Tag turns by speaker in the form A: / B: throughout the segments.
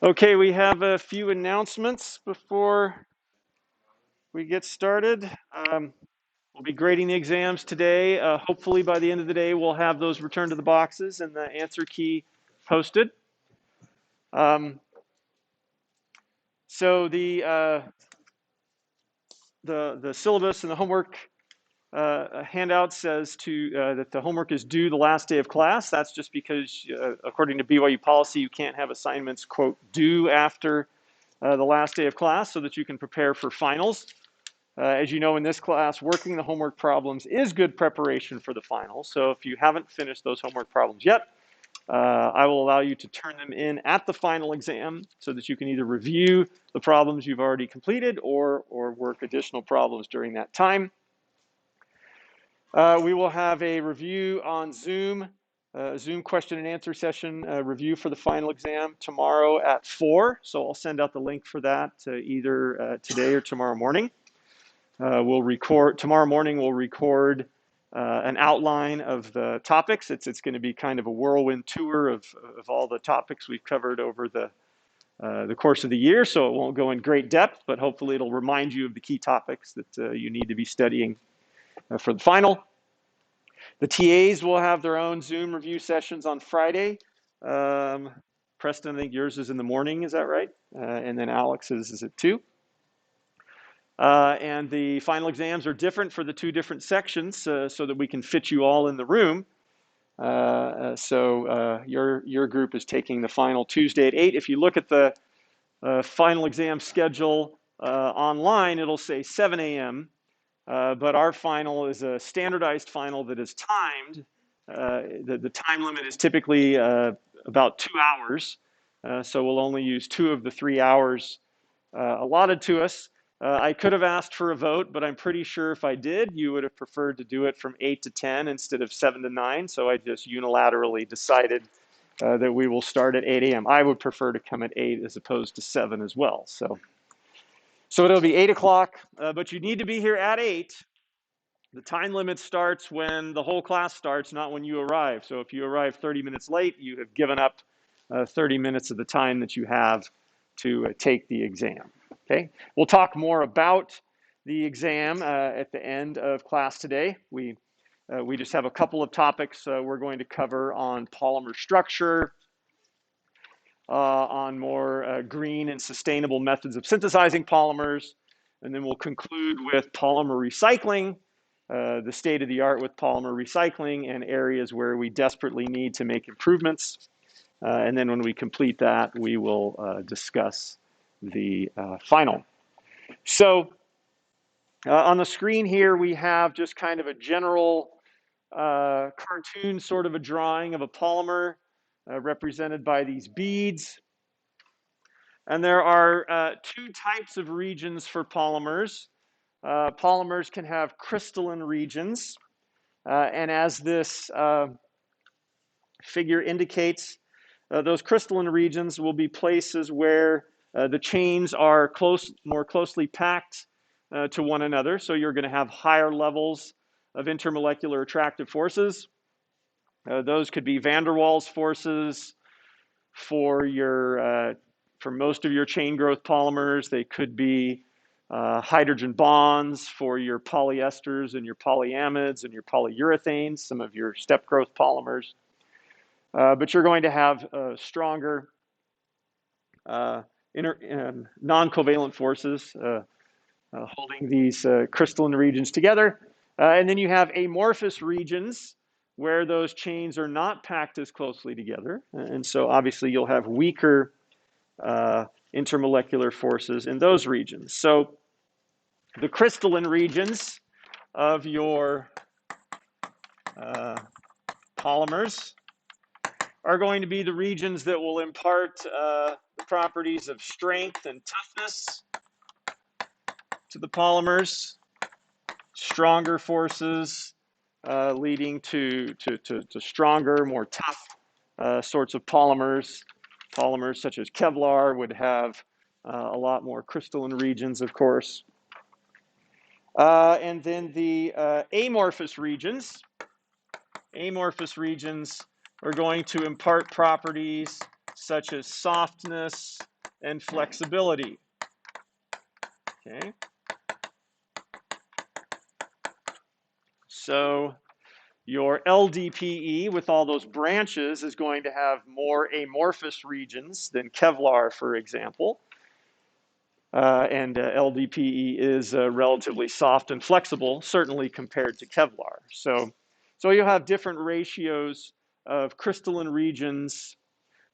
A: Okay, we have a few announcements before we get started. We'll be grading the exams today. Hopefully by the end of the day, we'll have those returned to the boxes and the answer key posted. So the syllabus and the homework handout says that the homework is due the last day of class. That's just because, according to BYU policy, you can't have assignments, quote, due after the last day of class so that you can prepare for finals. As you know, in this class, working the homework problems is good preparation for the final. So if you haven't finished those homework problems yet, I will allow you to turn them in at the final exam so that you can either review the problems you've already completed or work additional problems during that time. We will have a review on Zoom, Zoom question and answer session review for the final exam tomorrow at 4. So I'll send out the link for that either today or tomorrow morning. Tomorrow morning, we'll record an outline of the topics. It's going to be kind of a whirlwind tour of all the topics we've covered over the course of the year. So it won't go in great depth, but hopefully it'll remind you of the key topics that you need to be studying for the final. The TAs will have their own Zoom review sessions on Friday. Preston, I think yours is in the morning, is that right? And then Alex's is at 2. And the final exams are different for the 2 different sections so that we can fit you all in the room. So your group is taking the final Tuesday at 8. If you look at the final exam schedule online, it'll say 7 a.m. But our final is a standardized final that is timed. The time limit is typically about 2 hours. So we'll only use 2 of the 3 hours allotted to us. I could have asked for a vote, but I'm pretty sure if I did, you would have preferred to do it from 8 to 10 instead of 7 to 9. So I just unilaterally decided that we will start at 8 a.m. I would prefer to come at 8 as opposed to 7 as well. So it'll be 8 o'clock, but you need to be here at 8. The time limit starts when the whole class starts, not when you arrive. So if you arrive 30 minutes late, you have given up 30 minutes of the time that you have to take the exam. Okay, we'll talk more about the exam at the end of class today. We just have a couple of topics we're going to cover on polymer structure, on more green and sustainable methods of synthesizing polymers, and then we'll conclude with polymer recycling, the state of the art with polymer recycling and areas where we desperately need to make improvements. And then when we complete that, we will discuss the final. So on the screen here, we have just kind of a general cartoon, sort of a drawing of a polymer represented by these beads. And there are 2 types of regions for polymers. Polymers can have crystalline regions. And as this figure indicates, those crystalline regions will be places where the chains are more closely packed to one another. So you're going to have higher levels of intermolecular attractive forces. Those could be van der Waals forces for most of your chain growth polymers. They could be hydrogen bonds for your polyesters and your polyamides and your polyurethanes, some of your step growth polymers. But you're going to have stronger non-covalent forces holding these crystalline regions together. And then you have amorphous regions where those chains are not packed as closely together. And so obviously you'll have weaker intermolecular forces in those regions. So the crystalline regions of your polymers are going to be the regions that will impart the properties of strength and toughness to the polymers. Stronger forces leading to stronger, more tough sorts of polymers. Polymers such as Kevlar would have a lot more crystalline regions, of course. And then the amorphous regions. Amorphous regions are going to impart properties such as softness and flexibility. Okay. So your LDPE with all those branches is going to have more amorphous regions than Kevlar, for example. And LDPE is relatively soft and flexible, certainly compared to Kevlar. So you'll have different ratios of crystalline regions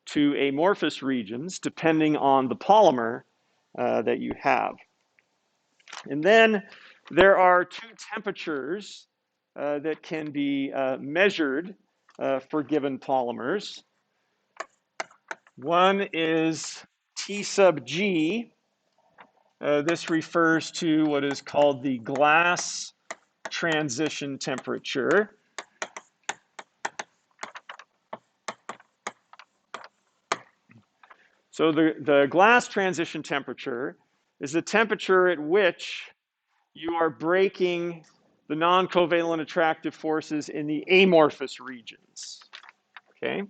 A: to amorphous regions depending on the polymer that you have. And then there are two temperatures that can be measured for given polymers. One is T sub G. This refers to what is called the glass transition temperature. So the glass transition temperature is the temperature at which you are breaking the non-covalent attractive forces in the amorphous regions. Okay,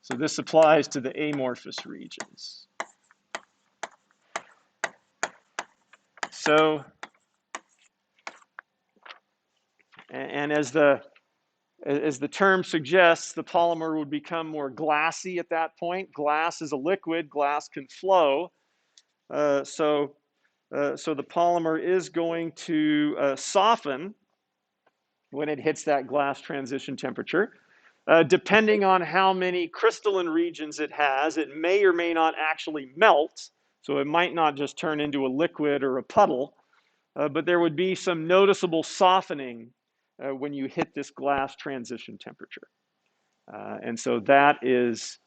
A: so this applies to the amorphous regions. So, and as the term suggests, the polymer would become more glassy at that point. Glass is a liquid, glass can flow. So the polymer is going to soften when it hits that glass transition temperature. Depending on how many crystalline regions it has, it may or may not actually melt. So it might not just turn into a liquid or a puddle, but there would be some noticeable softening when you hit this glass transition temperature. And so that is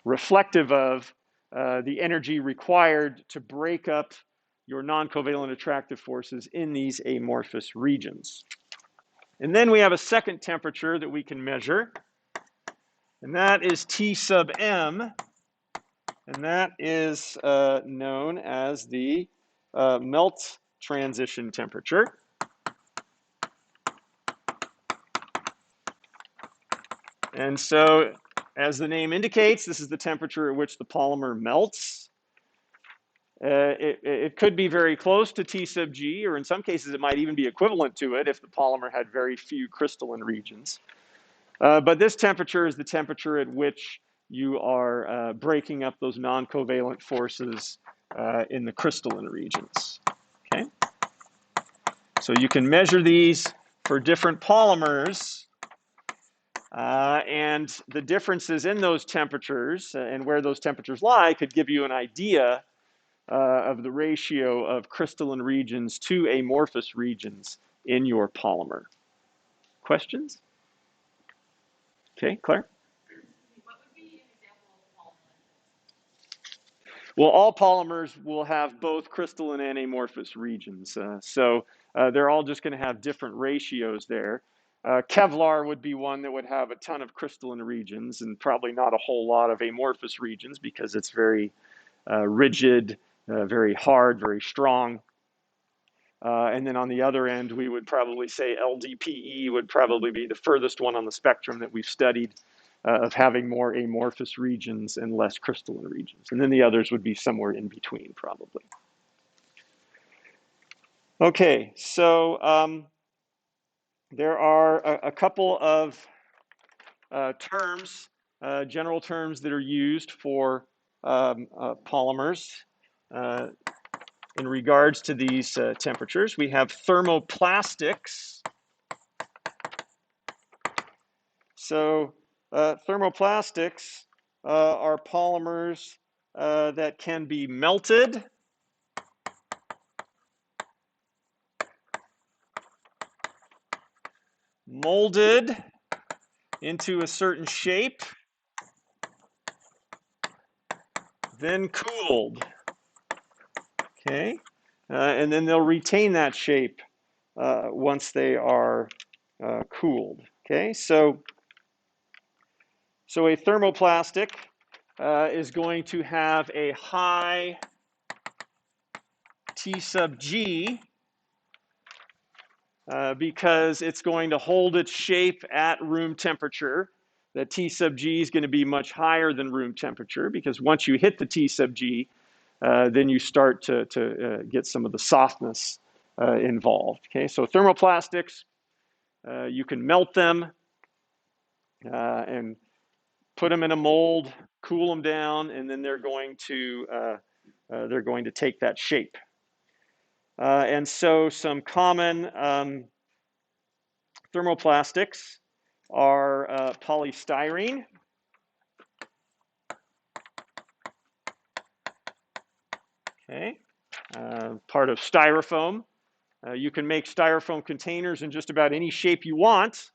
A: reflective of the energy required to break up your non-covalent attractive forces in these amorphous regions. And then we have a second temperature that we can measure, and that is T sub M, and that is known as the melt transition temperature. And so, as the name indicates, this is the temperature at which the polymer melts. It could be very close to T sub G, or in some cases it might even be equivalent to it if the polymer had very few crystalline regions. But this temperature is the temperature at which you are breaking up those non-covalent forces in the crystalline regions. Okay? So you can measure these for different polymers, and the differences in those temperatures and where those temperatures lie could give you an idea of the ratio of crystalline regions to amorphous regions in your polymer. Questions? Okay, Claire?
B: What would be an example of polymer?
A: Well, all polymers will have both crystalline and amorphous regions. So they're all just going to have different ratios there. Kevlar would be one that would have a ton of crystalline regions and probably not a whole lot of amorphous regions because it's very rigid, very hard, very strong. And then on the other end, we would probably say LDPE would probably be the furthest one on the spectrum that we've studied of having more amorphous regions and less crystalline regions. And then the others would be somewhere in between, probably. Okay, so there are a couple of terms, general terms that are used for polymers in regards to these temperatures. We have thermoplastics. So thermoplastics are polymers that can be melted, molded into a certain shape, then cooled. Okay, and then they'll retain that shape once they are cooled. Okay, so a thermoplastic is going to have a high T sub G because it's going to hold its shape at room temperature. that T sub G is going to be much higher than room temperature, because once you hit the T sub G, then you start to get some of the softness involved. Okay, so thermoplastics, you can melt them and put them in a mold, cool them down, and then they're going to take that shape. And so some common thermoplastics are polystyrene. Okay, part of styrofoam. You can make styrofoam containers in just about any shape you want.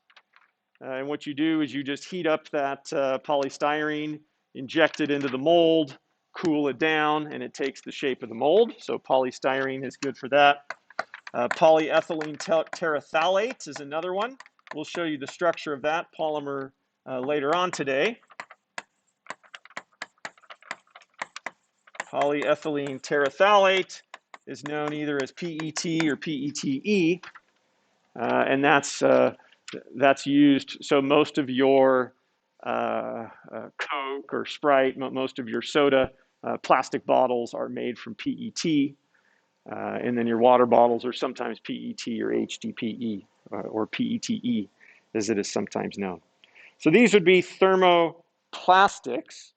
A: And what you do is you just heat up that polystyrene, inject it into the mold, cool it down, and it takes the shape of the mold. So polystyrene is good for that. Polyethylene terephthalate is another one. We'll show you the structure of that polymer later on today. Polyethylene terephthalate is known either as PET or PETE, and that's used. So most of your Coke or Sprite, most of your soda plastic bottles are made from PET, and then your water bottles are sometimes PET or HDPE or PETE, as it is sometimes known. So these would be thermoplastics.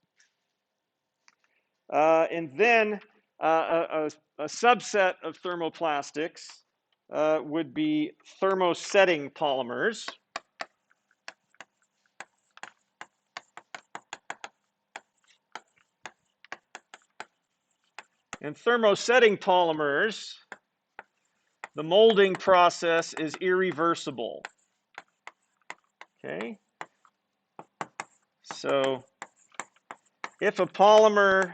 A: And then a subset of thermoplastics would be thermosetting polymers. And thermosetting polymers, the molding process is irreversible. Okay? So if a polymer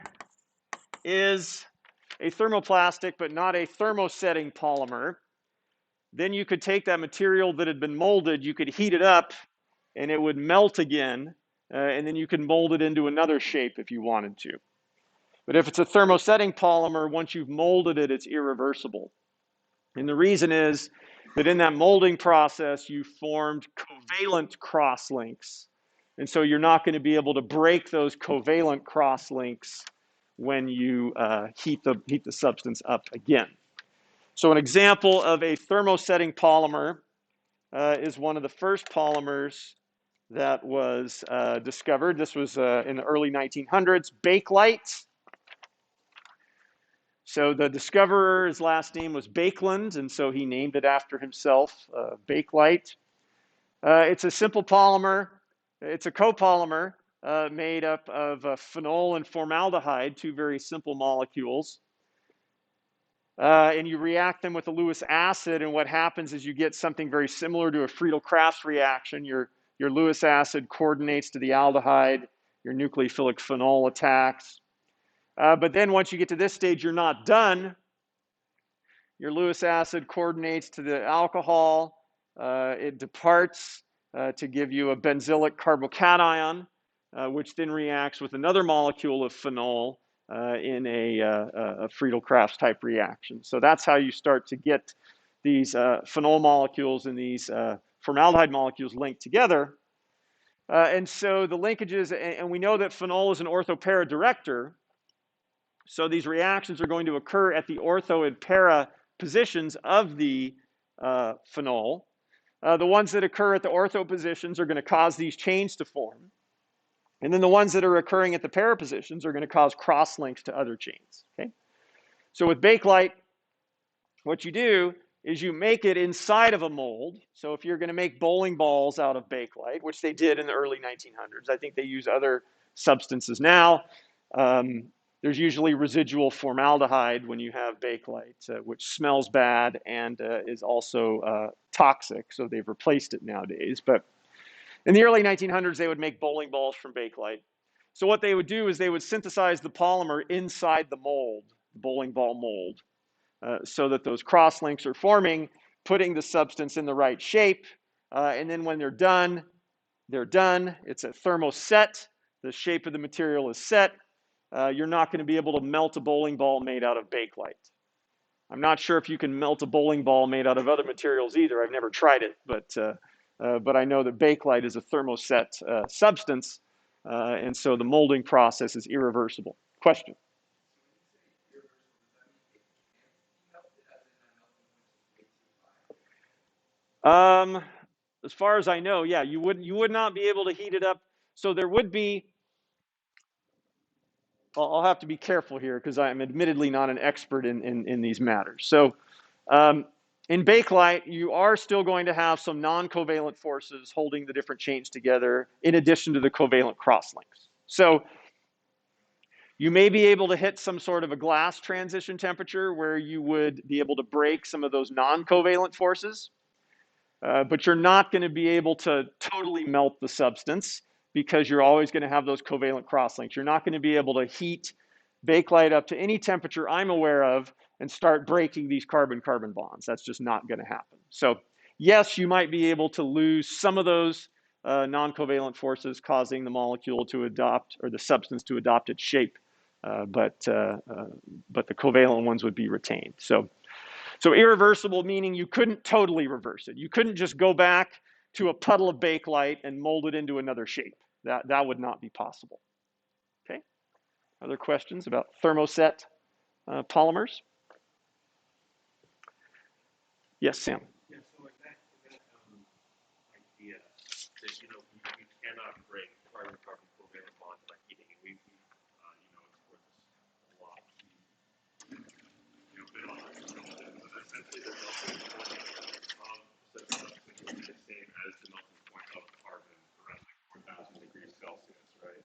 A: is a thermoplastic but not a thermosetting polymer, then you could take that material that had been molded, you could heat it up, and it would melt again, and then you can mold it into another shape if you wanted to. But if it's a thermosetting polymer, once you've molded it, it's irreversible. And the reason is that in that molding process, you formed covalent crosslinks. And so you're not going to be able to break those covalent crosslinks when you heat the substance up again. So an example of a thermosetting polymer is one of the first polymers that was discovered. This was in the early 1900s, Bakelite. So the discoverer, his last name was Baekeland, and so he named it after himself, Bakelite. It's a simple polymer. It's a copolymer made up of phenol and formaldehyde, two very simple molecules. And you react them with a Lewis acid, and what happens is you get something very similar to a Friedel-Crafts reaction. Your Lewis acid coordinates to the aldehyde, your nucleophilic phenol attacks. But then once you get to this stage, you're not done. Your Lewis acid coordinates to the alcohol. It departs to give you a benzylic carbocation, which then reacts with another molecule of phenol in a Friedel-Crafts type reaction. So that's how you start to get these phenol molecules and these formaldehyde molecules linked together. And so the linkages, and we know that phenol is an ortho-para director. So these reactions are going to occur at the ortho and para positions of the phenol. The ones that occur at the ortho positions are going to cause these chains to form. And then the ones that are occurring at the para positions are going to cause cross-links to other chains. Okay? So with Bakelite, what you do is you make it inside of a mold. So if you're going to make bowling balls out of Bakelite, which they did in the early 1900s, I think they use other substances now. There's usually residual formaldehyde when you have Bakelite, which smells bad and is also toxic. So they've replaced it nowadays. But in the early 1900s, they would make bowling balls from Bakelite. So what they would do is they would synthesize the polymer inside the mold, the bowling ball mold, so that those crosslinks are forming, putting the substance in the right shape. And then when they're done, It's a thermoset. The shape of the material is set. You're not going to be able to melt a bowling ball made out of Bakelite. I'm not sure if you can melt a bowling ball made out of other materials either. I've never tried it, but but I know that Bakelite is a thermoset substance, and so the molding process is irreversible. Question? Um, as far as I know, yeah, you would not be able to heat it up. So there would be. I'll have to be careful here because I'm admittedly not an expert in these matters. So um, in Bakelite, you are still going to have some non-covalent forces holding the different chains together in addition to the covalent crosslinks. So you may be able to hit some sort of a glass transition temperature where you would be able to break some of those non-covalent forces. But you're not going to be able to totally melt the substance because you're always going to have those covalent crosslinks. You're not going to be able to heat Bakelite up to any temperature I'm aware of and start breaking these carbon-carbon bonds. That's just not going to happen. So yes, you might be able to lose some of those non-covalent forces causing the molecule to adopt, or the substance to adopt its shape, but the covalent ones would be retained. So irreversible meaning you couldn't totally reverse it. You couldn't just go back to a puddle of Bakelite and mold it into another shape. That would not be possible. Okay. Other questions about thermoset polymers? Yes, Sam.
C: Yeah, so like that idea that we cannot break carbon-carbon covalent bonds by heating, and we explored this a lot. Been on this, but essentially the melting point of such substance would be the same as the melting point of carbon around like 4,000 degrees Celsius, right?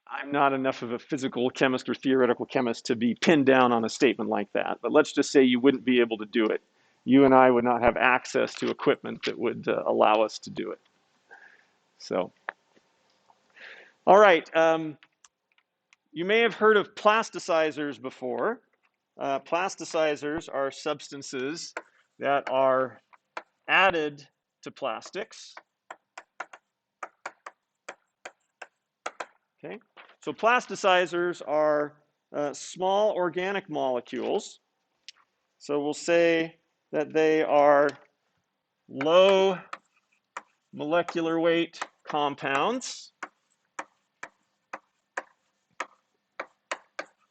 A: I'm not enough of a physical chemist or theoretical chemist to be pinned down on a statement like that, but let's just say you wouldn't be able to do it. You and I would not have access to equipment that would allow us to do it. So, all right. You may have heard of plasticizers before. Plasticizers are substances that are added to plastics. Okay, so plasticizers are small organic molecules. So we'll say that they are low molecular weight compounds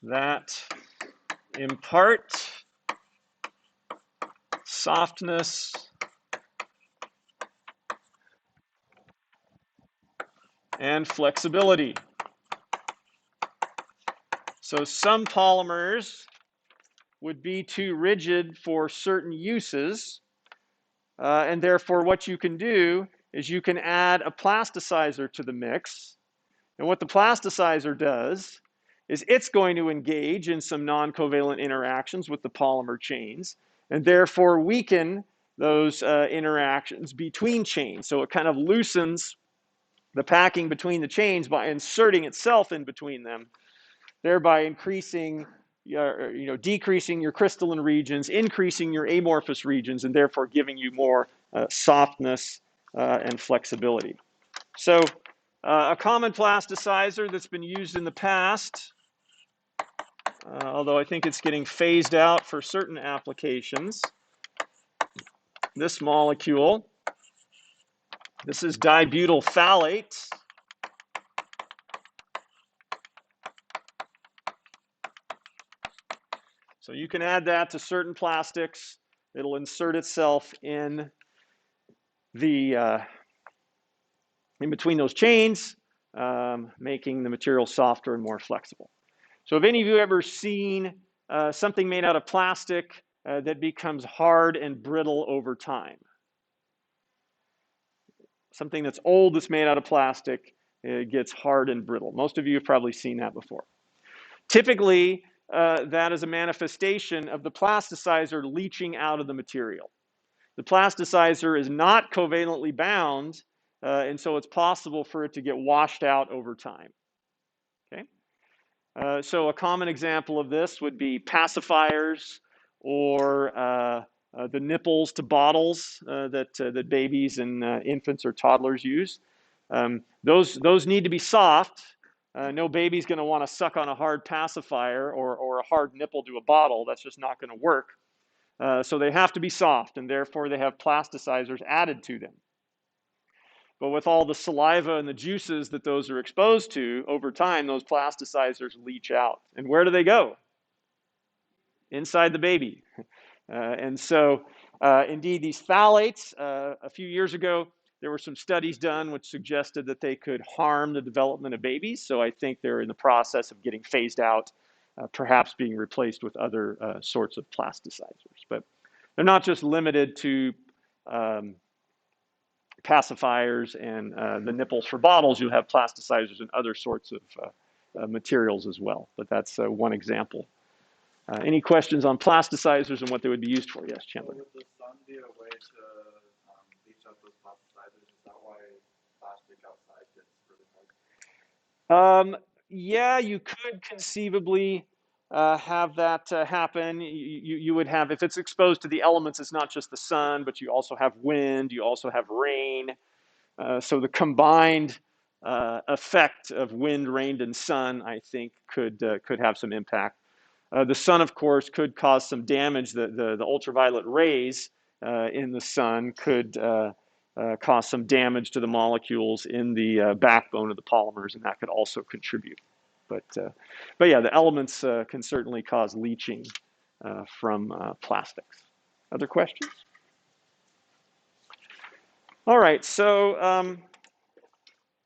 A: that impart softness and flexibility. So some polymers would be too rigid for certain uses, and therefore what you can do is you can add a plasticizer to the mix. And what the plasticizer does is it's going to engage in some non-covalent interactions with the polymer chains and therefore weaken those interactions between chains. So it kind of loosens the packing between the chains by inserting itself in between them, thereby increasing, decreasing your crystalline regions, increasing your amorphous regions, and therefore giving you more softness and flexibility. So a common plasticizer that's been used in the past, although I think it's getting phased out for certain applications, this molecule, this is dibutyl phthalate. So you can add that to certain plastics. It'll insert itself in the in between those chains, making the material softer and more flexible. So have any of you ever seen something made out of plastic that becomes hard and brittle over time? Something that's old that's made out of plastic gets hard and brittle. Most of you have probably seen that before. Typically, that is a manifestation of the plasticizer leaching out of the material. The plasticizer is not covalently bound, and so it's possible for it to get washed out over time. Okay? So a common example of this would be pacifiers or the nipples to bottles that babies and infants or toddlers use. Those need to be soft. No baby's going to want to suck on a hard pacifier or a hard nipple to a bottle. That's just not going to work. So they have to be soft, and therefore they have plasticizers added to them. But with all the saliva and the juices that those are exposed to, over time, those plasticizers leach out. And where do they go? Inside the baby. And so, indeed, these phthalates, a few years ago, there were some studies done which suggested that they could harm the development of babies. So I think they're in the process of getting phased out, perhaps being replaced with other sorts of plasticizers. But they're not just limited to pacifiers and the nipples for bottles. You'll have plasticizers and other sorts of materials as well. But that's one example. Any questions on plasticizers and what they would be used for? Yes, Chandler.
D: Would the sun be a way to bleach out those plasticizers? Is that why plastic outside gets really hard?
A: Yeah, you could conceivably have that happen. You would have, if it's exposed to the elements, it's not just the sun, but you also have wind, you also have rain. So the combined effect of wind, rain, and sun, I think, could have some impact. The sun, of course, could cause some damage. The ultraviolet rays in the sun could cause some damage to the molecules in the backbone of the polymers, and that could also contribute. But yeah, the elements can certainly cause leaching from plastics. Other questions? All right, so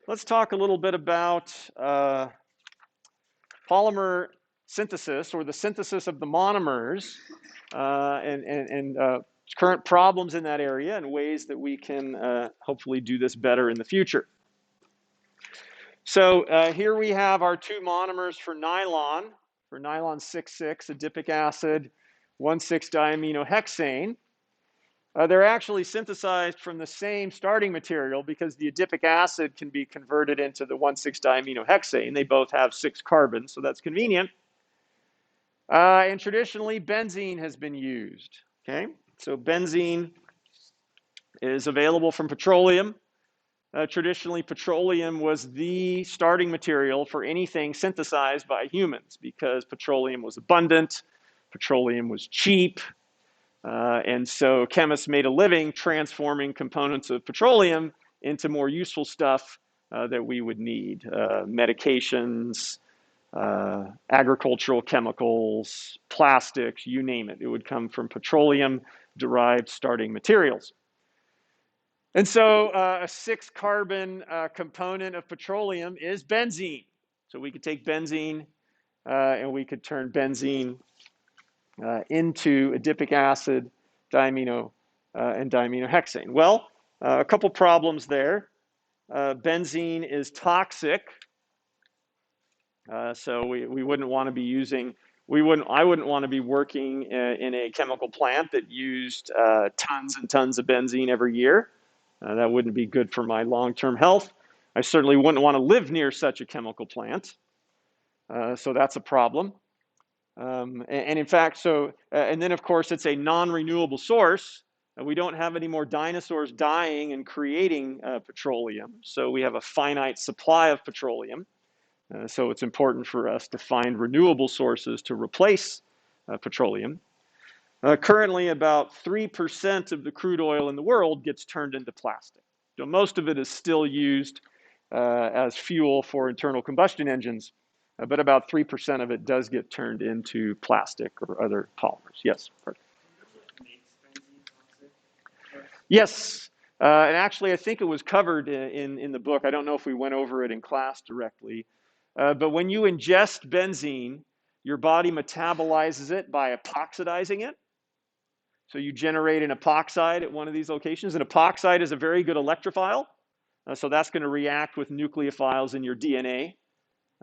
A: let's talk a little bit about polymer synthesis, or the synthesis of the monomers, and current problems in that area and ways that we can hopefully do this better in the future. So here we have our two monomers for nylon 6,6, adipic acid, 1,6-diaminohexane. They're actually synthesized from the same starting material because the adipic acid can be converted into the 1,6-diaminohexane. They both have 6 carbons, so that's convenient. And traditionally, benzene has been used. Okay, so benzene is available from petroleum. Traditionally, petroleum was the starting material for anything synthesized by humans because petroleum was abundant, petroleum was cheap, and so chemists made a living transforming components of petroleum into more useful stuff that we would need. Medications, agricultural chemicals, plastics, you name it. It would come from petroleum-derived starting materials. And so a 6-carbon component of petroleum is benzene. So we could take benzene and we could turn benzene into adipic acid, diamino, and diaminohexane. Well, a couple problems there. Benzene is toxic. So we wouldn't want to be using, I wouldn't want to be working in a chemical plant that used tons and tons of benzene every year. That wouldn't be good for my long-term health. I certainly wouldn't want to live near such a chemical plant. So that's a problem. And in fact, and then of course it's a non-renewable source. We don't have any more dinosaurs dying and creating petroleum. So we have a finite supply of petroleum. So it's important for us to find renewable sources to replace petroleum. Currently, about 3% of the crude oil in the world gets turned into plastic. So most of it is still used as fuel for internal combustion engines, but about 3% of it does get turned into plastic or other polymers. Yes? Yes. And actually, I think it was covered in the book. I don't know if we went over it in class directly. But when you ingest benzene, your body metabolizes it by epoxidizing it. So you generate an epoxide at one of these locations. An epoxide is a very good electrophile. So that's going to react with nucleophiles in your DNA.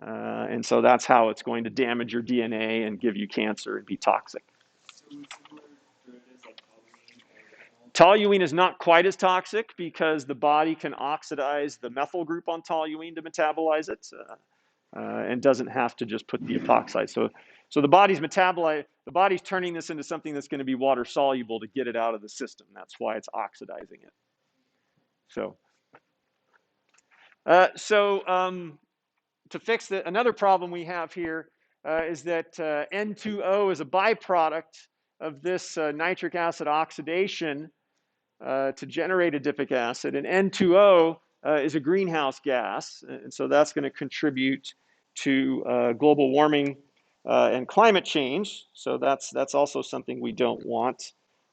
A: And so that's how it's going to damage your DNA and give you cancer and be toxic. Toluene is not quite as toxic because the body can oxidize the methyl group on toluene to metabolize it and doesn't have to just put the epoxide. So the body's turning this into something that's going to be water soluble to get it out of the system. That's why it's oxidizing it. To fix another problem we have here is that N2O is a byproduct of this nitric acid oxidation to generate adipic acid, and N2O is a greenhouse gas, and so that's going to contribute to global warming and climate change. So that's also something we don't want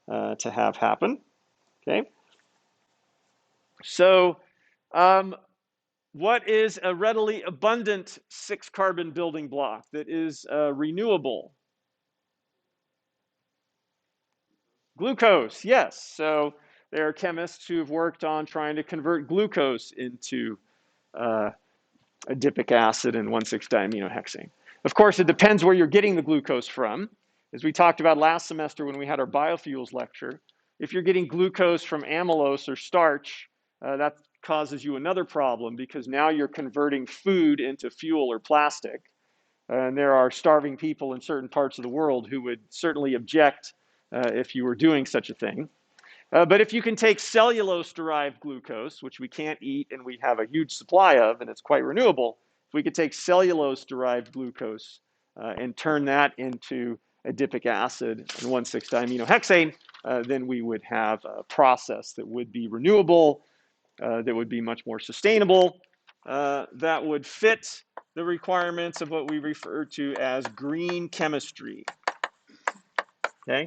A: to have happen. Okay. So, what is a readily abundant 6-carbon building block that is renewable? Glucose, yes. So there are chemists who have worked on trying to convert glucose into adipic acid and 1,6-diaminohexane. Of course, it depends where you're getting the glucose from. As we talked about last semester when we had our biofuels lecture, if you're getting glucose from amylose or starch, that causes you another problem because now you're converting food into fuel or plastic. And there are starving people in certain parts of the world who would certainly object if you were doing such a thing. But if you can take cellulose-derived glucose, which we can't eat and we have a huge supply of, and it's quite renewable, if we could take cellulose-derived glucose and turn that into adipic acid and 1,6-diaminohexane, then we would have a process that would be renewable, that would be much more sustainable, that would fit the requirements of what we refer to as green chemistry. Okay?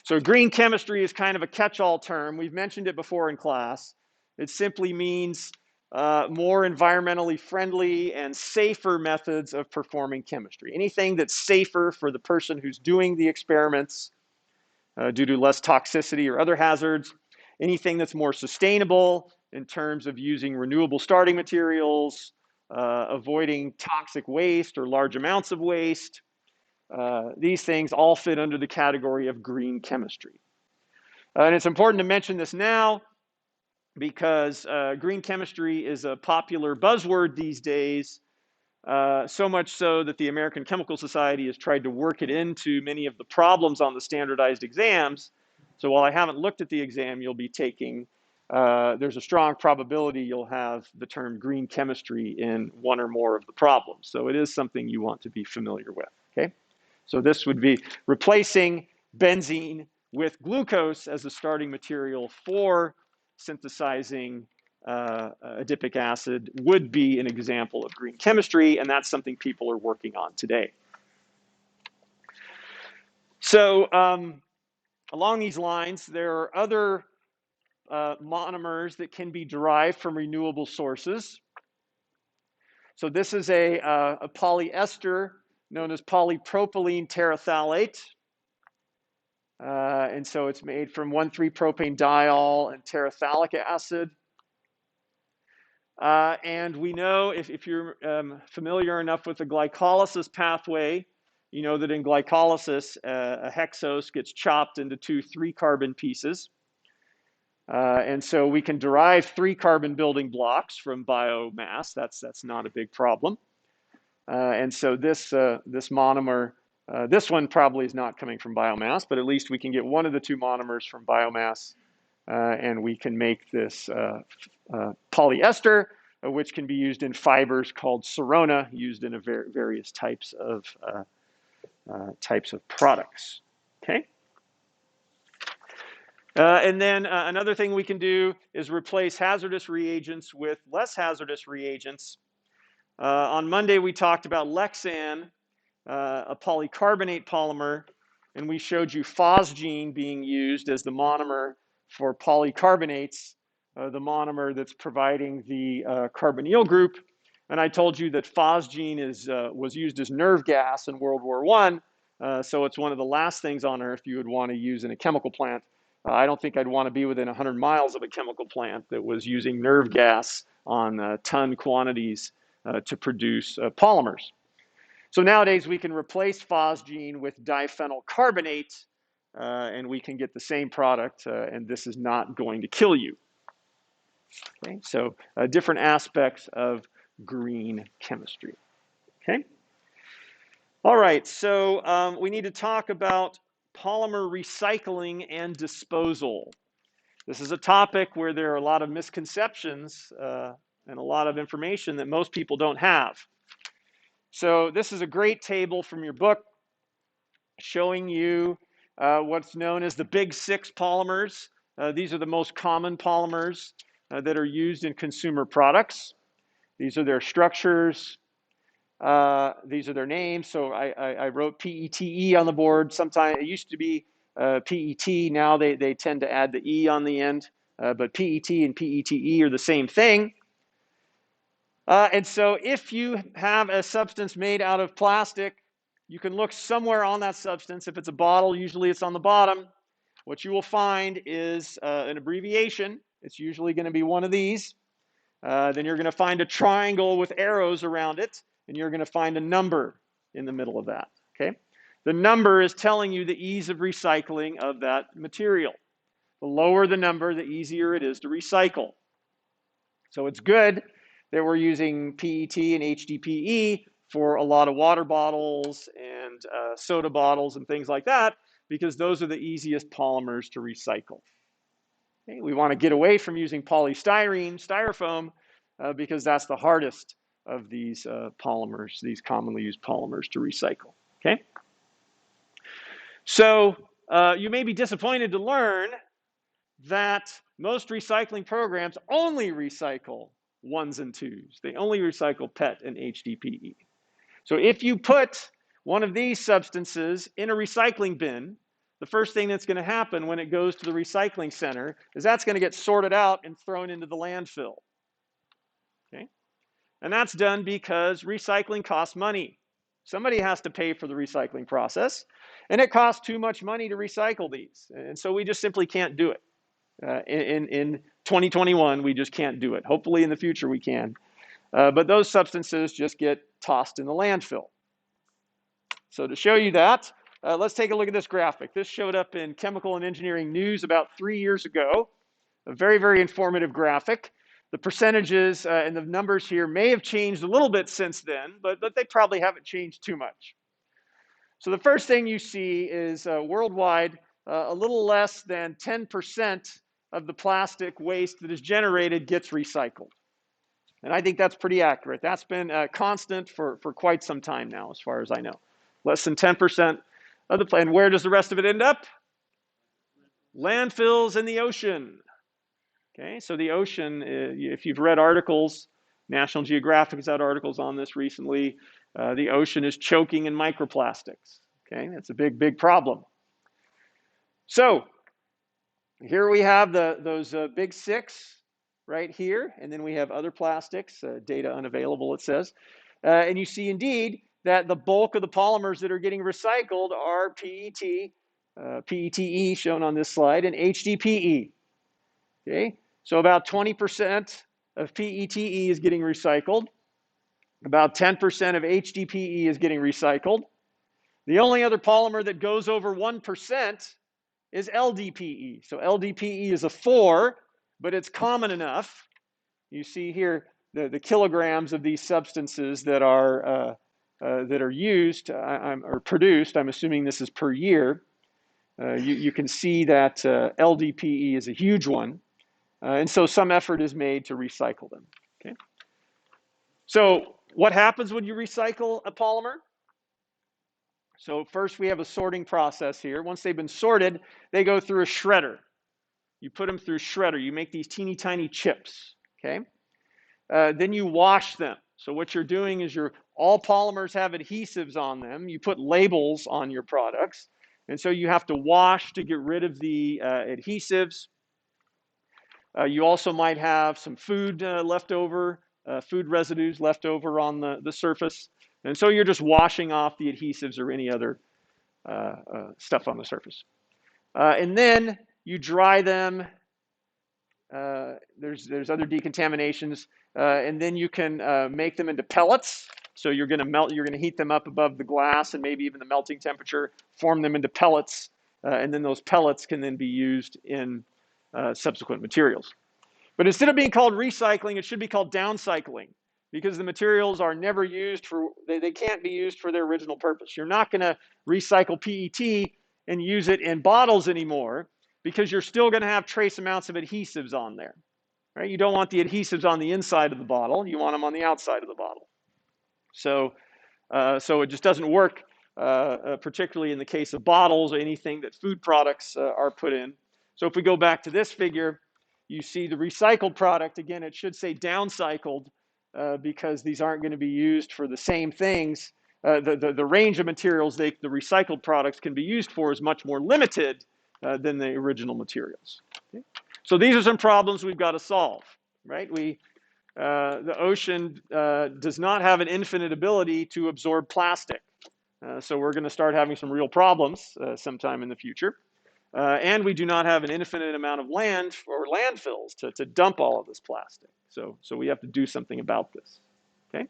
A: So green chemistry is kind of a catch-all term. We've mentioned it before in class. It simply means more environmentally friendly and safer methods of performing chemistry. Anything that's safer for the person who's doing the experiments due to less toxicity or other hazards. Anything that's more sustainable in terms of using renewable starting materials, avoiding toxic waste or large amounts of waste. These things all fit under the category of green chemistry. And it's important to mention this now because green chemistry is a popular buzzword these days, so much so that the American Chemical Society has tried to work it into many of the problems on the standardized exams. So while I haven't looked at the exam you'll be taking, there's a strong probability you'll have the term green chemistry in one or more of the problems. So it is something you want to be familiar with, okay? So this would be replacing benzene with glucose as a starting material for synthesizing adipic acid would be an example of green chemistry, and that's something people are working on today. So along these lines, there are other monomers that can be derived from renewable sources. So this is a polyester known as polypropylene terephthalate. And so it's made from 1,3-propane-diol and terephthalic acid. And we know, if you're familiar enough with the glycolysis pathway, you know that in glycolysis, a hexose gets chopped into 2 3-carbon pieces. And so we can derive 3-carbon building blocks from biomass. That's not a big problem. And so this monomer, this one probably is not coming from biomass, but at least we can get one of the 2 monomers from biomass, and we can make this polyester, which can be used in fibers called Sorona, used in various types of products. Okay. And then another thing we can do is replace hazardous reagents with less hazardous reagents. On Monday, we talked about Lexan, a polycarbonate polymer, and we showed you phosgene being used as the monomer for polycarbonates, the monomer that's providing the carbonyl group. And I told you that phosgene was used as nerve gas in World War I, so it's one of the last things on Earth you would want to use in a chemical plant. I don't think I'd want to be within 100 miles of a chemical plant that was using nerve gas on ton quantities to produce polymers. So nowadays we can replace phosgene with diphenyl carbonate, and we can get the same product, and this is not going to kill you. Okay, so different aspects of green chemistry. Okay. All right, so we need to talk about polymer recycling and disposal. This is a topic where there are a lot of misconceptions and a lot of information that most people don't have. So this is a great table from your book showing you what's known as the Big Six polymers. These are the most common polymers that are used in consumer products. These are their structures. These are their names. So I wrote PETE on the board. Sometimes it used to be PET. Now they tend to add the E on the end. But PET and PETE are the same thing. And so if you have a substance made out of plastic, you can look somewhere on that substance. If it's a bottle, usually it's on the bottom. What you will find is an abbreviation. It's usually going to be one of these. Then you're going to find a triangle with arrows around it, and you're going to find a number in the middle of that. Okay? The number is telling you the ease of recycling of that material. The lower the number, the easier it is to recycle. So it's good that we're using PET and HDPE for a lot of water bottles and soda bottles and things like that, because those are the easiest polymers to recycle. Okay? We want to get away from using polystyrene, styrofoam, because that's the hardest of these polymers, these commonly used polymers to recycle. Okay? So you may be disappointed to learn that most recycling programs only recycle 1s and 2s. They only recycle PET and HDPE. So if you put one of these substances in a recycling bin, the first thing that's going to happen when it goes to the recycling center is that's going to get sorted out and thrown into the landfill. Okay? And that's done because recycling costs money. Somebody has to pay for the recycling process, and it costs too much money to recycle these. And so we just simply can't do it. In 2021, we just can't do it. Hopefully in the future we can. But those substances just get tossed in the landfill. So to show you that, let's take a look at this graphic. This showed up in Chemical and Engineering News about 3 years ago. A very, very informative graphic. The percentages and the numbers here may have changed a little bit since then, but they probably haven't changed too much. So the first thing you see is worldwide, a little less than 10% of the plastic waste that is generated gets recycled. And I think that's pretty accurate. That's been constant for quite some time now, as far as I know. Less than 10% of the and where does the rest of it end up? Landfills in the ocean. Okay, so the ocean, if you've read articles, National Geographic has had articles on this recently, the ocean is choking in microplastics. Okay, that's a big, big problem. So here we have those big six right here, and then we have other plastics, data unavailable, it says. And you see indeed that the bulk of the polymers that are getting recycled are PET, PETE shown on this slide, and HDPE. Okay, so about 20% of PETE is getting recycled. About 10% of HDPE is getting recycled. The only other polymer that goes over 1% is LDPE. So LDPE is a 4, but it's common enough. You see here the kilograms of these substances that are used or produced. I'm assuming this is per year. You can see that LDPE is a huge one. And so some effort is made to recycle them. Okay. So what happens when you recycle a polymer? So first we have a sorting process here. Once they've been sorted, they go through a shredder. You put them through a shredder. You make these teeny tiny chips. Okay. Then you wash them. So what you're doing is all polymers have adhesives on them. You put labels on your products. And so you have to wash to get rid of the adhesives. You also might have some food left over, food residues left over on the surface. And so you're just washing off the adhesives or any other stuff on the surface. And then you dry them. There's other decontaminations. And then you can make them into pellets. So you're going to heat them up above the glass and maybe even the melting temperature, form them into pellets. And then those pellets can then be used in subsequent materials. But instead of being called recycling, it should be called downcycling, because the materials are never used they can't be used for their original purpose. You're not going to recycle PET and use it in bottles anymore, because you're still going to have trace amounts of adhesives on there. Right? You don't want the adhesives on the inside of the bottle. You want them on the outside of the bottle. So it just doesn't work particularly in the case of bottles or anything that food products are put in. So if we go back to this figure, you see the recycled product. Again, it should say downcycled because these aren't going to be used for the same things. The range of materials the recycled products can be used for is much more limited than the original materials. Okay? So these are some problems we've got to solve, right? The ocean does not have an infinite ability to absorb plastic. So we're going to start having some real problems sometime in the future. And we do not have an infinite amount of land or landfills to dump all of this plastic. So we have to do something about this. Okay.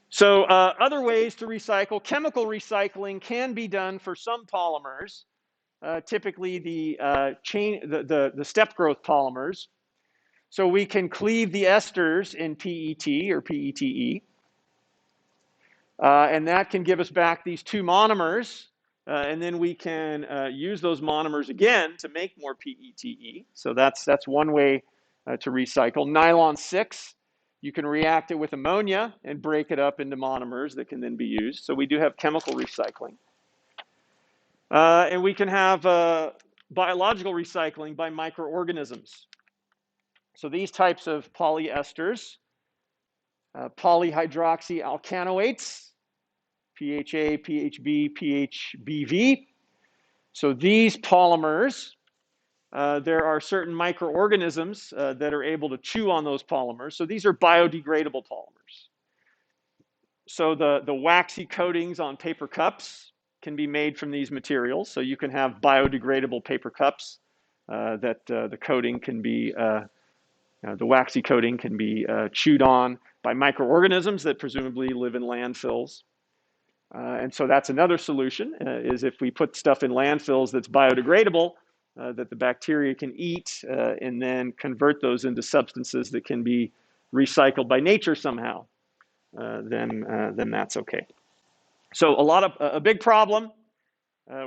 A: So other ways to recycle, chemical recycling can be done for some polymers, typically the step growth polymers. So we can cleave the esters in PET or PETE. And that can give us back these two monomers. And then we can use those monomers again to make more PETE. So that's one way to recycle. Nylon 6, you can react it with ammonia and break it up into monomers that can then be used. So we do have chemical recycling. And we can have biological recycling by microorganisms. So these types of polyesters, polyhydroxyalkanoates, PHA, PHB, PHBV. So these polymers, there are certain microorganisms that are able to chew on those polymers. So these are biodegradable polymers. So the waxy coatings on paper cups can be made from these materials. So you can have biodegradable paper cups that the coating can be, the waxy coating can be chewed on by microorganisms that presumably live in landfills. And so that's another solution, is if we put stuff in landfills that's biodegradable, that the bacteria can eat and then convert those into substances that can be recycled by nature somehow, then that's okay. So a big problem.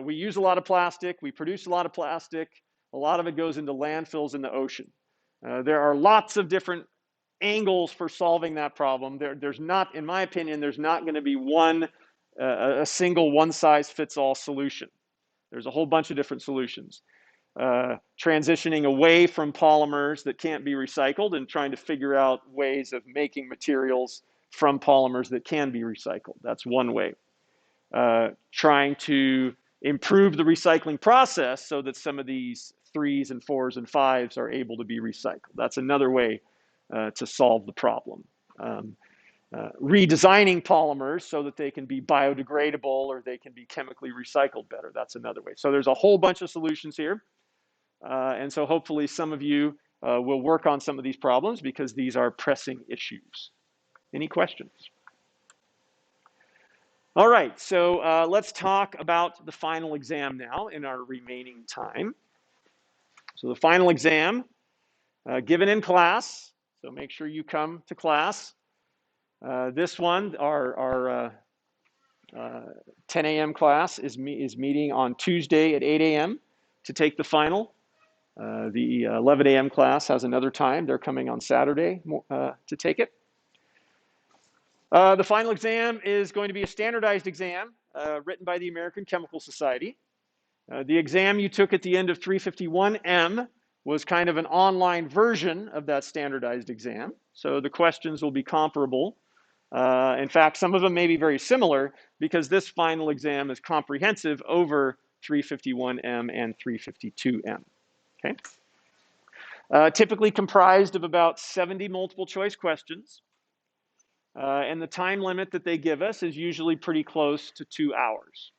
A: We use a lot of plastic. We produce a lot of plastic. A lot of it goes into landfills in the ocean. There are lots of different angles for solving that problem. There's not, in my opinion, there's not going to be a single one-size-fits-all solution. There's a whole bunch of different solutions. Transitioning away from polymers that can't be recycled and trying to figure out ways of making materials from polymers that can be recycled. That's one way. Trying to improve the recycling process so that some of these 3s and 4s and 5s are able to be recycled. That's another way to solve the problem. Redesigning polymers so that they can be biodegradable or they can be chemically recycled better. That's another way. So there's a whole bunch of solutions here. And so hopefully some of you will work on some of these problems because these are pressing issues. Any questions? All right, so let's talk about the final exam now in our remaining time. So the final exam, given in class, so make sure you come to class. This one, our 10 a.m. class is meeting on Tuesday at 8 a.m. to take the final. The 11 a.m. class has another time. They're coming on Saturday to take it. The final exam is going to be a standardized exam written by the American Chemical Society. The exam you took at the end of 351M was kind of an online version of that standardized exam. So the questions will be comparable. In fact, some of them may be very similar because this final exam is comprehensive over 351M and 352M. Okay? Typically comprised of about 70 multiple choice questions. And the time limit that they give us is usually pretty close to 2 hours.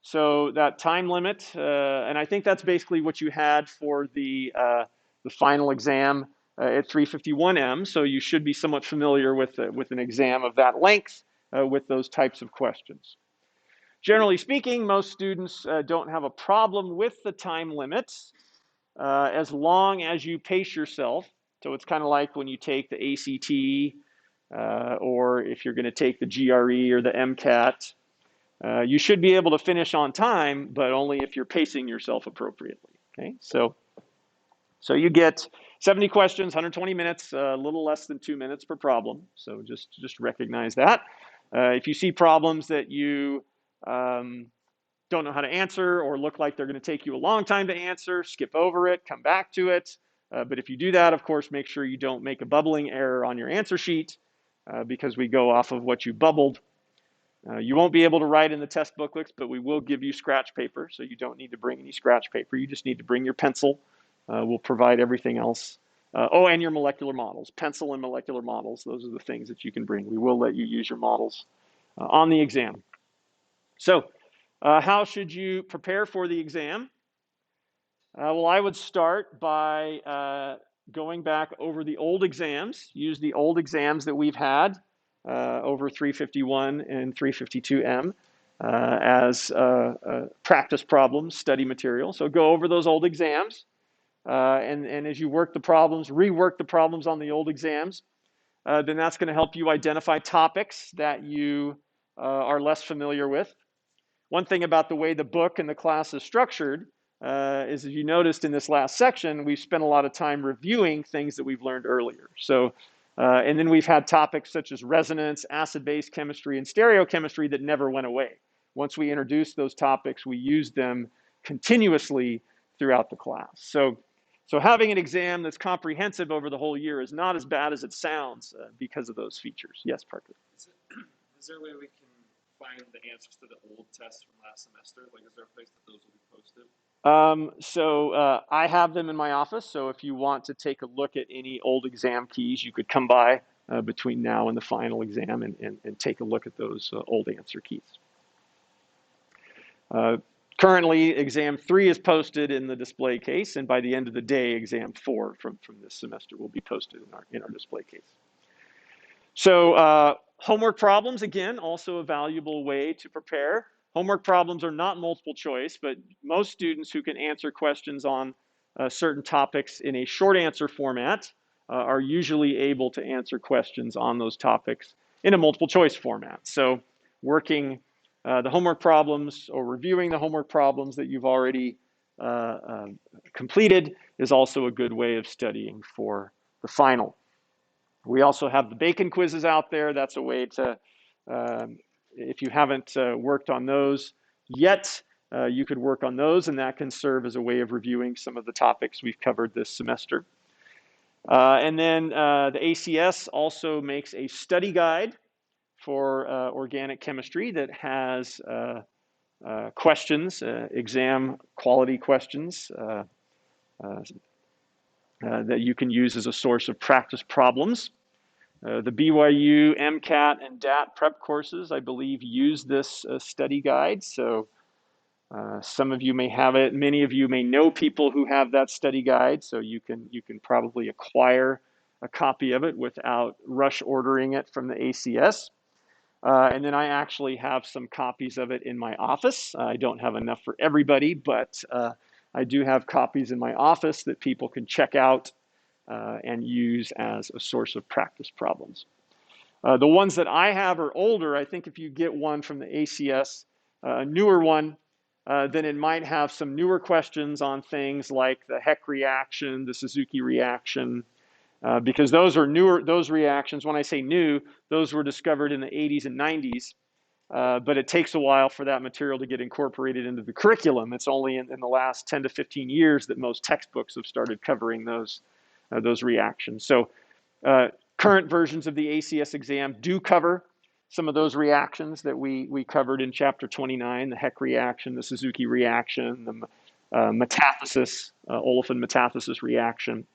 A: So that time limit, and I think that's basically what you had for the final exam at 351M. So you should be somewhat familiar with an exam of that length with those types of questions. Generally speaking, most students don't have a problem with the time limits as long as you pace yourself. So it's kind of like when you take the ACT or if you're going to take the GRE or the MCAT. You should be able to finish on time, but only if you're pacing yourself appropriately. Okay, so you get 70 questions, 120 minutes, a little less than 2 minutes per problem. So just recognize that. If you see problems that you don't know how to answer or look like they're going to take you a long time to answer, skip over it, come back to it. But if you do that, of course, make sure you don't make a bubbling error on your answer sheet because we go off of what you bubbled. You won't be able to write in the test booklets, but we will give you scratch paper, so you don't need to bring any scratch paper. You just need to bring your pencil. We'll provide everything else. Oh, and your molecular models. Pencil and molecular models, those are the things that you can bring. We will let you use your models on the exam. So, how should you prepare for the exam? Well, I would start by going back over the old exams. Use the old exams that we've had over 351 and 352M as practice problems, study material. So go over those old exams. And as you work the problems, rework the problems on the old exams, then that's going to help you identify topics that you are less familiar with. One thing about the way the book and the class is structured is, as you noticed in this last section, we've spent a lot of time reviewing things that we've learned earlier. So, and then we've had topics such as resonance, acid-base chemistry, and stereochemistry that never went away. Once we introduced those topics, we used them continuously throughout the class. So having an exam that's comprehensive over the whole year is not as bad as it sounds because of those features. Yes, Parker?
D: Is there a way we can find the answers to the old tests from last semester? Like, is there a place that those will be posted?
A: I have them in my office, so if you want to take a look at any old exam keys, you could come by between now and the final exam and take a look at those old answer keys. Currently, exam 3 is posted in the display case, and by the end of the day, exam 4 from this semester will be posted in our display case. So homework problems, again, also a valuable way to prepare. Homework problems are not multiple choice, but most students who can answer questions on certain topics in a short answer format are usually able to answer questions on those topics in a multiple choice format. So working the homework problems or reviewing the homework problems that you've already completed is also a good way of studying for the final. We also have the Bacon quizzes out there. That's a way to, if you haven't worked on those yet, you could work on those, and that can serve as a way of reviewing some of the topics we've covered this semester. And then the ACS also makes a study guide for organic chemistry that has questions, exam quality questions that you can use as a source of practice problems. The BYU MCAT and DAT prep courses, I believe, use this study guide. So some of you may have it. Many of you may know people who have that study guide. So you can probably acquire a copy of it without rush ordering it from the ACS. And then I actually have some copies of it in my office. I don't have enough for everybody, but I do have copies in my office that people can check out and use as a source of practice problems. The ones that I have are older. I think if you get one from the ACS, a newer one, then it might have some newer questions on things like the Heck reaction, the Suzuki reaction, because those are newer, those reactions. When I say new, those were discovered in the 80s and 90s, but it takes a while for that material to get incorporated into the curriculum. It's only in the last 10 to 15 years that most textbooks have started covering those reactions. So current versions of the ACS exam do cover some of those reactions that we covered in chapter 29, the Heck reaction, the Suzuki reaction, the metathesis, olefin metathesis reaction.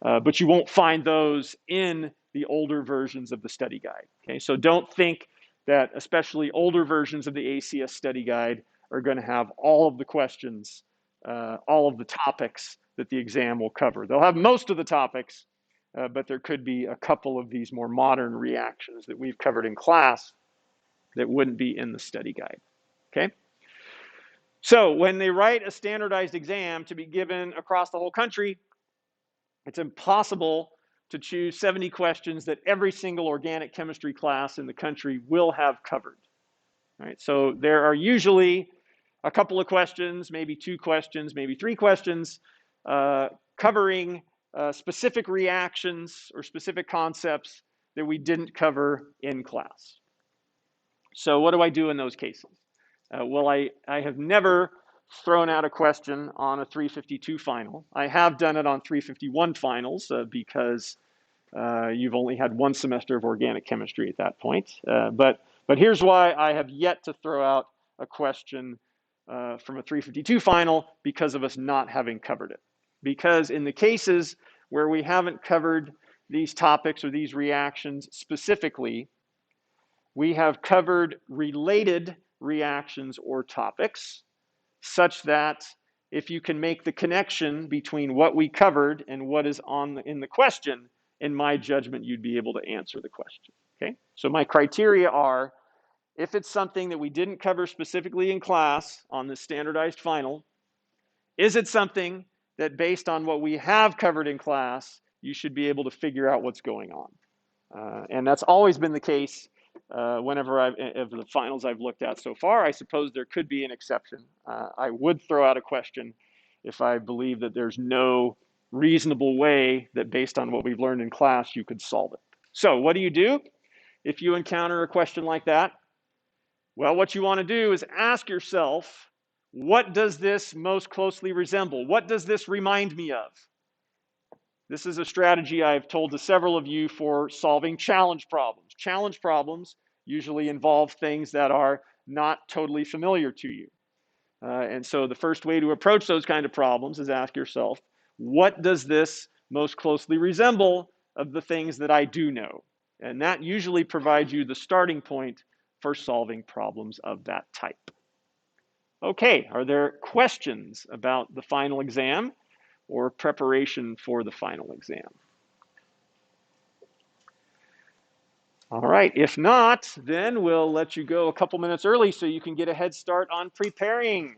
A: But you won't find those in the older versions of the study guide. Okay, so don't think that especially older versions of the ACS study guide are going to have all of the questions, all of the topics that the exam will cover. They'll have most of the topics, but there could be a couple of these more modern reactions that we've covered in class that wouldn't be in the study guide. Okay? So when they write a standardized exam to be given across the whole country, it's impossible to choose 70 questions that every single organic chemistry class in the country will have covered. All right, so there are usually a couple of questions, maybe 2 questions, maybe 3 questions, covering specific reactions or specific concepts that we didn't cover in class. So what do I do in those cases? Well, I have never thrown out a question on a 352 final. I have done it on 351 finals because you've only had one semester of organic chemistry at that point. But here's why I have yet to throw out a question from a 352 final because of us not having covered it. Because in the cases where we haven't covered these topics or these reactions specifically, we have covered related reactions or topics such that if you can make the connection between what we covered and what is in the question, in my judgment, you'd be able to answer the question. Okay? So my criteria are, if it's something that we didn't cover specifically in class on the standardized final, is it something that based on what we have covered in class, you should be able to figure out what's going on? And that's always been the case whenever of the finals I've looked at so far. I suppose there could be an exception. I would throw out a question if I believe that there's no reasonable way that based on what we've learned in class, you could solve it. So what do you do if you encounter a question like that? Well, what you want to do is ask yourself, what does this most closely resemble? What does this remind me of? This is a strategy I've told to several of you for solving challenge problems. Challenge problems usually involve things that are not totally familiar to you. And so the first way to approach those kind of problems is ask yourself, what does this most closely resemble of the things that I do know? And that usually provides you the starting point for solving problems of that type. Okay, are there questions about the final exam or preparation for the final exam? All right, if not, then we'll let you go a couple minutes early so you can get a head start on preparing.